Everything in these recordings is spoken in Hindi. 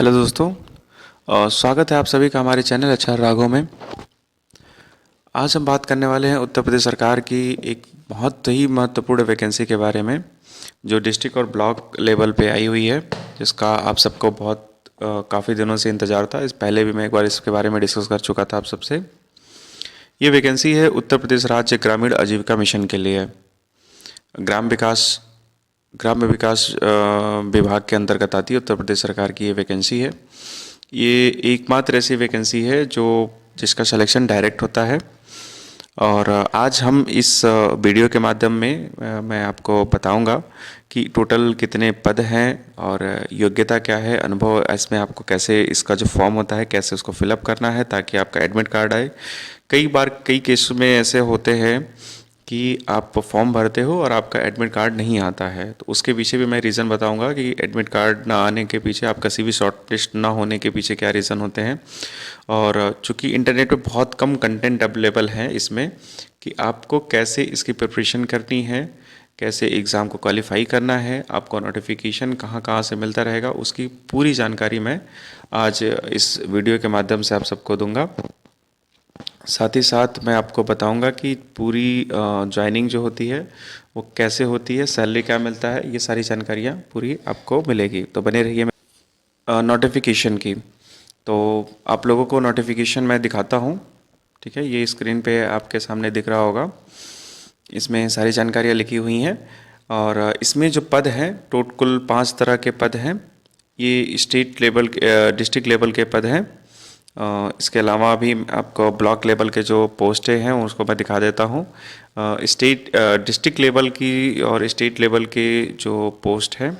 हेलो दोस्तों। स्वागत है आप सभी का हमारे चैनल एचआर राघव में। आज हम बात करने वाले हैं उत्तर प्रदेश सरकार की एक बहुत ही महत्वपूर्ण वैकेंसी के बारे में, जो डिस्ट्रिक्ट और ब्लॉक लेवल पे आई हुई है, जिसका आप सबको बहुत काफ़ी दिनों से इंतज़ार था। इस पहले भी मैं एक बार इसके बारे में डिस्कस कर चुका था आप सबसे। ये वैकेंसी है उत्तर प्रदेश राज्य ग्रामीण आजीविका मिशन के लिए। ग्राम्य विकास विभाग के अंतर्गत आती है उत्तर प्रदेश सरकार की ये वैकेंसी है। ये एकमात्र ऐसी वैकेंसी है जिसका सिलेक्शन डायरेक्ट होता है। और आज हम इस वीडियो के माध्यम में मैं आपको बताऊंगा कि टोटल कितने पद हैं और योग्यता क्या है, अनुभव इसमें आपको कैसे, इसका जो फॉर्म होता है कैसे उसको फिलअप करना है ताकि आपका एडमिट कार्ड आए। कई बार कई केस में ऐसे होते हैं कि आप फॉर्म भरते हो और आपका एडमिट कार्ड नहीं आता है, तो उसके पीछे भी मैं रीज़न बताऊंगा कि एडमिट कार्ड ना आने के पीछे, आपका सीवी शॉर्टलिस्ट ना होने के पीछे क्या रीज़न होते हैं। और चूंकि इंटरनेट पे बहुत कम कंटेंट अवेलेबल है इसमें, कि आपको कैसे इसकी प्रिपरेशन करनी है, कैसे एग्ज़ाम को क्वालिफाई करना है, आपको नोटिफिकेशन कहाँ कहाँ से मिलता रहेगा, उसकी पूरी जानकारी मैं आज इस वीडियो के माध्यम से आप सबको दूंगा। साथ ही साथ मैं आपको बताऊंगा कि पूरी ज्वाइनिंग जो होती है वो कैसे होती है, सैलरी क्या मिलता है, ये सारी जानकारियाँ पूरी आपको मिलेगी। तो बने रहिए। नोटिफिकेशन की तो आप लोगों को नोटिफिकेशन मैं दिखाता हूँ। ठीक है, ये स्क्रीन पे आपके सामने दिख रहा होगा। इसमें सारी जानकारियाँ लिखी हुई हैं और इसमें जो पद हैं, टोटल कुल 5 तरह के पद हैं। ये स्टेट लेवल, डिस्ट्रिक्ट लेवल के पद हैं। इसके अलावा भी आपको ब्लॉक लेवल के जो पोस्टें हैं उसको मैं दिखा देता हूँ। डिस्ट्रिक्ट लेवल की और स्टेट लेवल के जो पोस्ट हैं,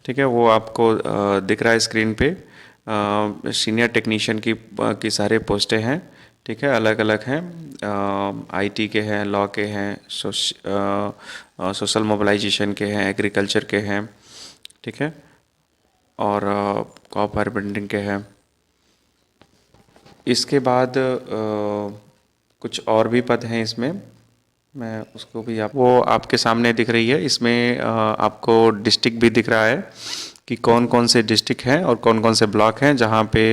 ठीक है, वो आपको दिख रहा है स्क्रीन पे। सीनियर टेक्नीशियन की सारे पोस्टें हैं। ठीक है, अलग अलग हैं। आईटी के हैं, लॉ के हैं, सोशल मोबिलाइजेशन के हैं, एग्रीकल्चर के हैं, ठीक है, और कॉपर बिल्डिंग के हैं। इसके बाद कुछ और भी पद हैं इसमें, मैं उसको भी वो आपके सामने दिख रही है। इसमें आपको डिस्ट्रिक्ट भी दिख रहा है कि कौन कौन से डिस्ट्रिक्ट हैं और कौन कौन से ब्लॉक हैं जहाँ पे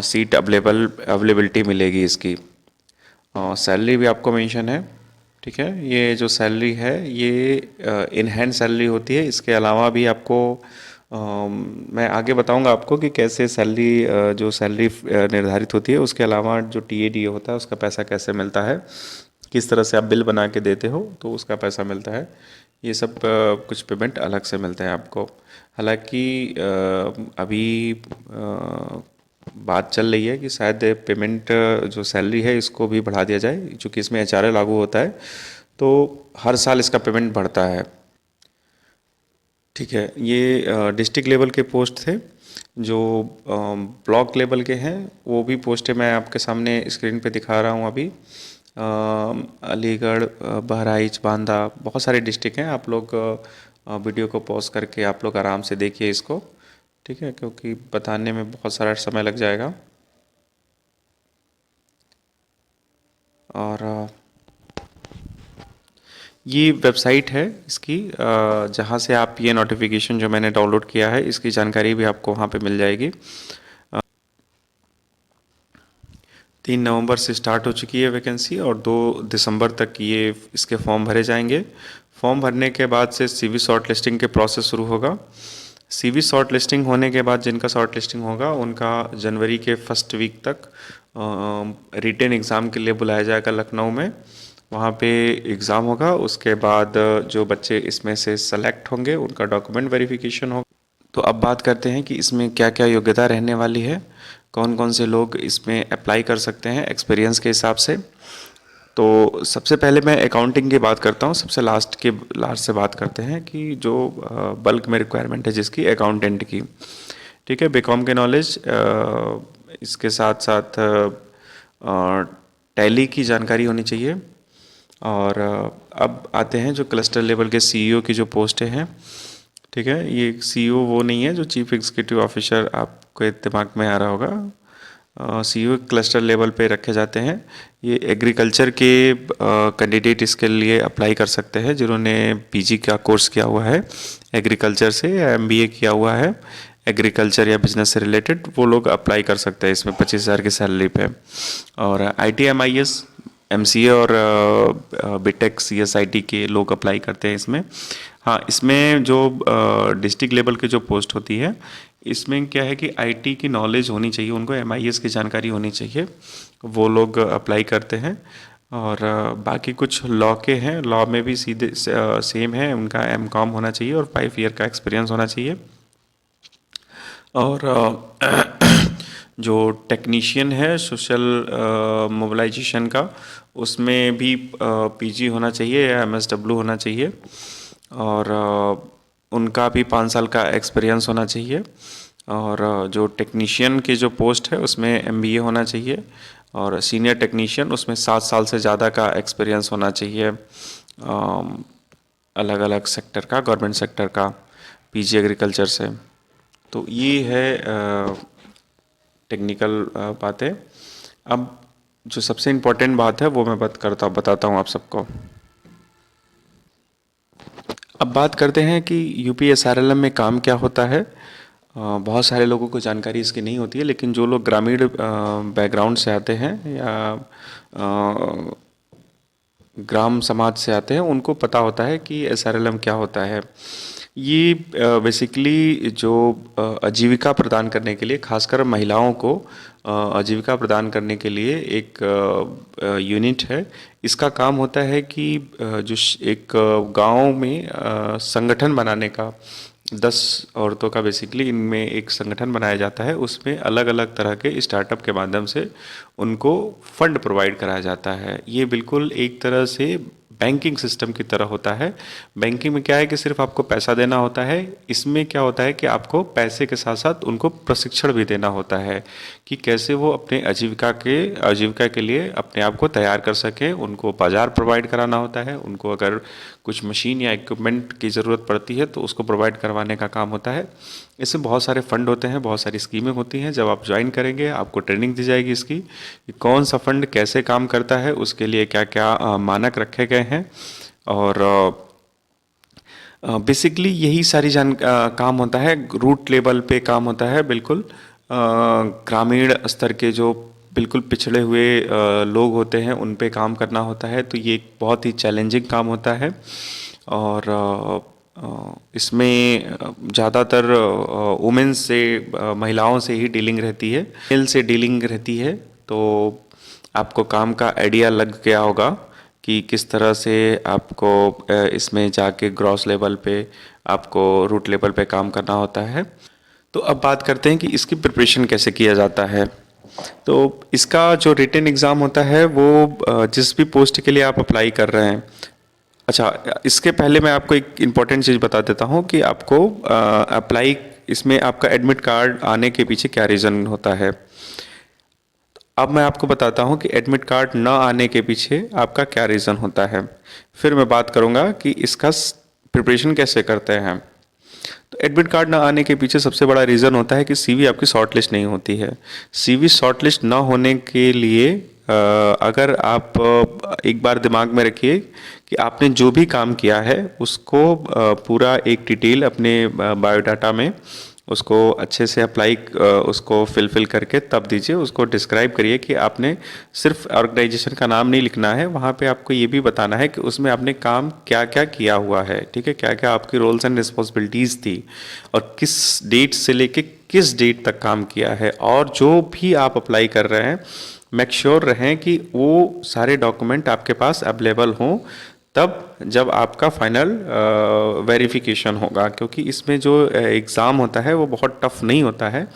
सीट अवेलेबिलिटी मिलेगी इसकी। सैलरी भी आपको मेंशन है। ठीक है, ये जो सैलरी है ये इन हैंड सैलरी होती है। इसके अलावा भी आपको मैं आगे बताऊंगा आपको कि कैसे सैलरी, जो सैलरी निर्धारित होती है, उसके अलावा जो टीएडी होता है उसका पैसा कैसे मिलता है, किस तरह से आप बिल बना के देते हो तो उसका पैसा मिलता है। ये सब कुछ पेमेंट अलग से मिलता है आपको। हालांकि अभी बात चल रही है कि शायद पेमेंट, जो सैलरी है इसको भी बढ़ा दिया जाए, क्योंकि इसमें एचआरए लागू होता है तो हर साल इसका पेमेंट बढ़ता है। ठीक है, ये डिस्ट्रिक्ट लेवल के पोस्ट थे। जो ब्लॉक लेवल के हैं वो भी पोस्टें मैं आपके सामने स्क्रीन पे दिखा रहा हूँ अभी। अलीगढ़, बहराइच, बांदा, बहुत सारे डिस्ट्रिक्ट हैं। आप लोग वीडियो को पॉज करके आप लोग आराम से देखिए इसको, ठीक है, क्योंकि बताने में बहुत सारा समय लग जाएगा। और ये वेबसाइट है इसकी, जहाँ से आप ये नोटिफिकेशन जो मैंने डाउनलोड किया है इसकी जानकारी भी आपको वहाँ पे मिल जाएगी। 3 नवंबर से स्टार्ट हो चुकी है वैकेंसी और 2 दिसंबर तक ये इसके फॉर्म भरे जाएंगे। फॉर्म भरने के बाद से सीवी शॉर्ट लिस्टिंग के प्रोसेस शुरू होगा। सीवी शॉर्ट लिस्टिंग होने के बाद जिनका शॉर्ट लिस्टिंग होगा उनका जनवरी के फर्स्ट वीक तक रिटेन एग्ज़ाम के लिए बुलाया जाएगा लखनऊ में। वहाँ पे एग्ज़ाम होगा। उसके बाद जो बच्चे इसमें से सेलेक्ट होंगे उनका डॉक्यूमेंट वेरिफिकेशन होगा। तो अब बात करते हैं कि इसमें क्या क्या योग्यता रहने वाली है, कौन कौन से लोग इसमें अप्लाई कर सकते हैं एक्सपीरियंस के हिसाब से। तो सबसे पहले मैं अकाउंटिंग की बात करता हूँ, सबसे लास्ट से बात करते हैं कि जो बल्क में रिक्वायरमेंट है जिसकी, अकाउंटेंट की। ठीक है, बीकॉम के नॉलेज, इसके साथ साथ टैली की जानकारी होनी चाहिए। और अब आते हैं जो क्लस्टर लेवल के सीईओ की जो पोस्टें हैं। ठीक है, ये सीईओ वो नहीं है जो चीफ एग्जीक्यूटिव ऑफिसर आपके दिमाग में आ रहा होगा। सीईओ क्लस्टर लेवल पे रखे जाते हैं। ये एग्रीकल्चर के कैंडिडेट इसके लिए अप्लाई कर सकते हैं जिन्होंने पीजी का कोर्स किया हुआ है एग्रीकल्चर से, या एमबीए किया हुआ है एग्रीकल्चर या बिजनेस से रिलेटेड, वो लोग अप्लाई कर सकते हैं इसमें 25,000 की सैलरी पे। और ITMIS, MCA और बीटेक CSIT के लोग अप्लाई करते हैं इसमें। हाँ, इसमें जो डिस्ट्रिक्ट लेवल की जो पोस्ट होती है, इसमें क्या है कि IT की नॉलेज होनी चाहिए, उनको MIS की जानकारी होनी चाहिए, वो लोग अप्लाई करते हैं। और बाकी कुछ लॉ के हैं, लॉ में भी सीधे सेम है, उनका MCOM होना चाहिए और 5 ईयर का एक्सपीरियंस होना चाहिए। और जो टेक्नीशियन है सोशल मोबिलाइजेशन का, उसमें भी PG होना चाहिए या MSW होना चाहिए। और उनका भी 5 साल का एक्सपीरियंस होना चाहिए। और जो टेक्नीशियन की जो पोस्ट है उसमें MBA होना चाहिए। और सीनियर टेक्नीशियन, उसमें 7 साल से ज़्यादा का एक्सपीरियंस होना चाहिए, अलग अलग सेक्टर का, गवर्नमेंट सेक्टर का, PG एग्रीकल्चर से। तो ये है टेक्निकल बातें। अब जो सबसे इम्पोर्टेंट बात है वो मैं बताता हूँ आप सबको। अब बात करते हैं कि UPSRLM में काम क्या होता है। बहुत सारे लोगों को जानकारी इसकी नहीं होती है, लेकिन जो लोग ग्रामीण बैकग्राउंड से आते हैं या ग्राम समाज से आते हैं, उनको पता होता है कि SRLM क्या होता है। ये बेसिकली जो आजीविका प्रदान करने के लिए, खासकर महिलाओं को आजीविका प्रदान करने के लिए एक यूनिट है। इसका काम होता है कि जो एक गांव में संगठन बनाने का, 10 औरतों का बेसिकली इनमें एक संगठन बनाया जाता है। उसमें अलग अलग तरह के स्टार्टअप के माध्यम से उनको फंड प्रोवाइड कराया जाता है। ये बिल्कुल एक तरह से बैंकिंग सिस्टम की तरह होता है। बैंकिंग में क्या है कि सिर्फ आपको पैसा देना होता है, इसमें क्या होता है कि आपको पैसे के साथ साथ उनको प्रशिक्षण भी देना होता है कि कैसे वो अपने आजीविका के लिए अपने आप को तैयार कर सकें। उनको बाज़ार प्रोवाइड कराना होता है, उनको अगर कुछ मशीन या इक्विपमेंट की ज़रूरत पड़ती है तो उसको प्रोवाइड करवाने का काम होता है। इसमें बहुत सारे फंड होते हैं, बहुत सारी स्कीमें होती हैं। जब आप ज्वाइन करेंगे आपको ट्रेनिंग दी जाएगी इसकी कि कौन सा फंड कैसे काम करता है, उसके लिए क्या क्या मानक रखे गए हैं। और बेसिकली यही सारी काम होता है, रूट लेवल पे काम होता है बिल्कुल। ग्रामीण स्तर के जो बिल्कुल पिछड़े हुए लोग होते हैं उन पे काम करना होता है। तो ये एक बहुत ही चैलेंजिंग काम होता है। और इसमें ज़्यादातर वुमेन्स से, महिलाओं से ही डीलिंग रहती है, मेल से डीलिंग रहती है। तो आपको काम का आइडिया लग गया होगा कि किस तरह से आपको इसमें जाके ग्रॉस लेवल पे, आपको रूट लेवल पे काम करना होता है। तो अब बात करते हैं कि इसकी प्रिपरेशन कैसे किया जाता है। तो इसका जो रिटन एग्ज़ाम होता है वो जिस भी पोस्ट के लिए आप अप्लाई कर रहे हैं। अच्छा, इसके पहले मैं आपको एक इम्पॉर्टेंट चीज़ बता देता हूँ कि आपको अप्लाई, इसमें आपका एडमिट कार्ड आने के पीछे क्या रीज़न होता है। अब मैं आपको बताता हूँ कि एडमिट कार्ड ना आने के पीछे आपका क्या रीज़न होता है। फिर मैं बात करूँगा कि इसका प्रिपरेशन कैसे करते हैं। तो एडमिट कार्ड ना आने के पीछे सबसे बड़ा रीज़न होता है कि CV आपकी शॉर्ट लिस्ट नहीं होती है। CV शॉर्ट लिस्ट ना होने के लिए अगर आप एक बार दिमाग में रखिए कि आपने जो भी काम किया है उसको पूरा एक डिटेल अपने बायोडाटा में उसको अच्छे से अप्लाई, उसको फिल करके तब दीजिए। उसको डिस्क्राइब करिए कि आपने सिर्फ ऑर्गेनाइजेशन का नाम नहीं लिखना है, वहाँ पे आपको ये भी बताना है कि उसमें आपने काम क्या क्या किया हुआ है, ठीक है, क्या क्या आपकी रोल्स एंड रिस्पॉन्सिबिलिटीज़ थी और किस डेट से लेके किस डेट तक काम किया है। और जो भी आप अप्लाई कर रहे हैं मेक श्योर रहें कि वो सारे डॉक्यूमेंट आपके पास अवेलेबल हों, तब जब आपका फाइनल वेरिफिकेशन होगा। क्योंकि इसमें जो एग्ज़ाम होता है वो बहुत टफ नहीं होता है।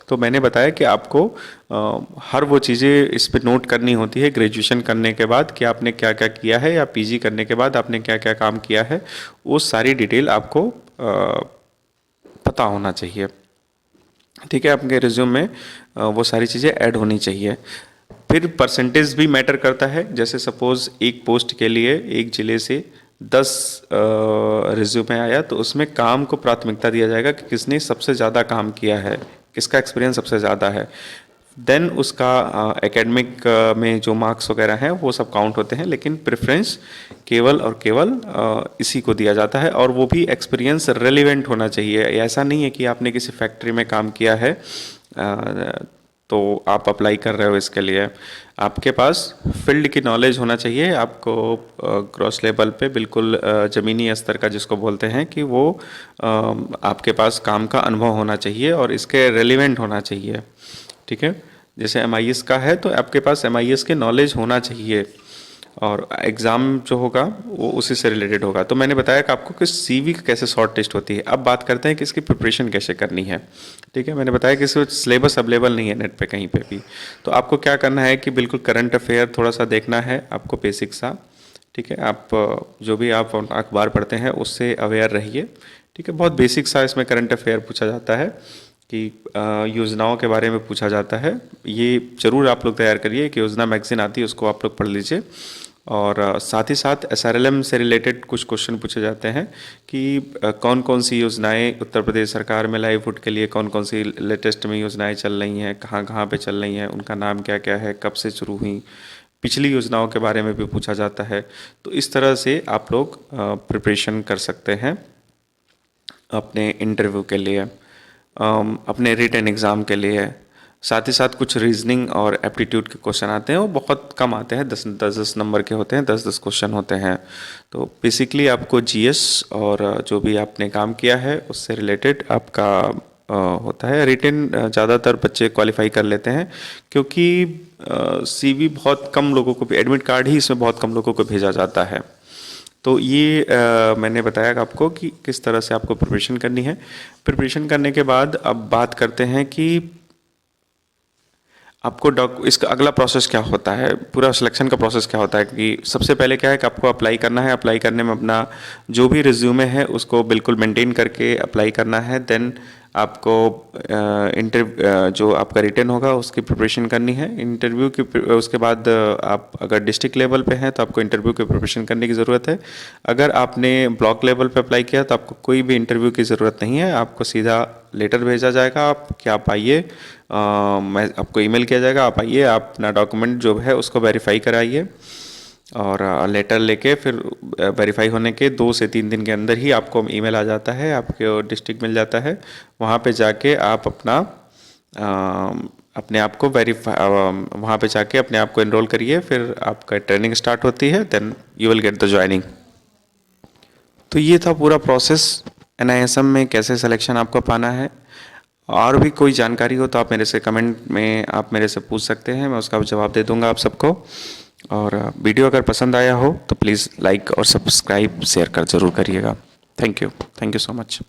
तो मैंने बताया कि आपको हर वो चीज़ें इस पे नोट करनी होती है ग्रेजुएशन करने के बाद कि आपने क्या क्या किया है, या PG करने के बाद आपने क्या क्या काम किया है, वो सारी डिटेल आपको पता होना चाहिए, ठीक है। आपके रिज्यूम में वो सारी चीज़ें ऐड होनी चाहिए। फिर परसेंटेज भी मैटर करता है। जैसे सपोज़ एक पोस्ट के लिए एक ज़िले से 10 रिज्यूमे आया तो उसमें काम को प्राथमिकता दिया जाएगा कि किसने सबसे ज़्यादा काम किया है, किसका एक्सपीरियंस सबसे ज़्यादा है। देन उसका एकेडमिक में जो मार्क्स वगैरह हैं वो सब काउंट होते हैं, लेकिन प्रेफरेंस केवल और केवल इसी को दिया जाता है, और वो भी एक्सपीरियंस रेलिवेंट होना चाहिए। ऐसा नहीं है कि आपने किसी फैक्ट्री में काम किया है तो आप अप्लाई कर रहे हो इसके लिए। आपके पास फील्ड की नॉलेज होना चाहिए, आपको क्रॉस लेवल पे बिल्कुल ज़मीनी स्तर का जिसको बोलते हैं कि वो आपके पास काम का अनुभव होना चाहिए और इसके रेलिवेंट होना चाहिए। ठीक है, जैसे MIS का है तो आपके पास MIS के नॉलेज होना चाहिए, और एग्ज़ाम जो होगा वो उसी से रिलेटेड होगा। तो मैंने बताया कि आपको कि CV कैसे शॉर्ट टेस्ट होती है। अब बात करते हैं कि इसकी प्रिपरेशन कैसे करनी है। ठीक है, मैंने बताया कि इसमें सिलेबस अवेलेबल नहीं है नेट पे कहीं पे भी, तो आपको क्या करना है कि बिल्कुल करंट अफेयर थोड़ा सा देखना है आपको, बेसिक सा। ठीक है, आप जो भी आप अखबार पढ़ते हैं उससे अवेयर रहिए। ठीक है, बहुत बेसिक सा इसमें करंट अफेयर पूछा जाता है कि योजनाओं के बारे में पूछा जाता है। ये ज़रूर आप लोग तैयार करिए, एक योजना मैगज़ीन आती है उसको आप लोग पढ़ लीजिए, और साथ ही साथ SRLM से रिलेटेड कुछ क्वेश्चन पूछे जाते हैं कि कौन कौन सी योजनाएं उत्तर प्रदेश सरकार में लाइवलीहुड के लिए कौन कौन सी लेटेस्ट में योजनाएं चल रही हैं, कहाँ कहाँ पे चल रही हैं, उनका नाम क्या क्या है, कब से शुरू हुई, पिछली योजनाओं के बारे में भी पूछा जाता है। तो इस तरह से आप लोग प्रिपरेशन कर सकते हैं अपने इंटरव्यू के लिए, अपने रिटन एग्ज़ाम के लिए। साथ ही साथ कुछ रीजनिंग और एप्टीट्यूड के क्वेश्चन आते हैं, वो बहुत कम आते हैं, 10 नंबर के होते हैं, 10 क्वेश्चन होते हैं। तो बेसिकली आपको GS और जो भी आपने काम किया है उससे रिलेटेड आपका होता है। रिटन ज़्यादातर बच्चे क्वालिफाई कर लेते हैं, क्योंकि CV बहुत कम लोगों को, एडमिट कार्ड ही इसमें बहुत कम लोगों को भेजा जाता है। तो ये मैंने बताया आपको कि किस तरह से आपको प्रिपरेशन करनी है। प्रिपरेशन करने के बाद अब बात करते हैं कि आपको इसका अगला प्रोसेस क्या होता है, पूरा सिलेक्शन का प्रोसेस क्या होता है। कि सबसे पहले क्या है कि आपको अप्लाई करना है, अप्लाई करने में अपना जो भी रिज्यूमे है उसको बिल्कुल मेंटेन करके अप्लाई करना है। देन आपको जो आपका रिटन होगा उसकी प्रिपरेशन करनी है। इंटरव्यू की उसके बाद आप अगर डिस्ट्रिक्ट लेवल पे हैं तो आपको इंटरव्यू की प्रिपरेशन करने की ज़रूरत है। अगर आपने ब्लॉक लेवल पे अप्लाई किया तो आपको कोई भी इंटरव्यू की ज़रूरत नहीं है, आपको सीधा लेटर भेजा जाएगा आप कि आप आइए, मैं आपको ईमेल किया जाएगा, आप आइए, आप अपना डॉक्यूमेंट जो है उसको वेरीफाई कराइए, और लेटर लेके फिर वेरीफाई होने के 2 से 3 दिन के अंदर ही आपको ईमेल आ जाता है, आपके डिस्ट्रिक्ट मिल जाता है। वहाँ पे जाके आप अपना अपने आप को वहाँ पे जाके अपने आप को एनरोल करिए, फिर आपका ट्रेनिंग स्टार्ट होती है, then you will get the joining. तो ये था पूरा प्रोसेस NISM में कैसे सिलेक्शन आपको पाना है। और भी कोई जानकारी हो तो आप मेरे से कमेंट में आप मेरे से पूछ सकते हैं, मैं उसका जवाब दे दूंगा आप सबको। और वीडियो अगर पसंद आया हो तो प्लीज़ लाइक और सब्सक्राइब शेयर कर ज़रूर करिएगा। Thank you so much.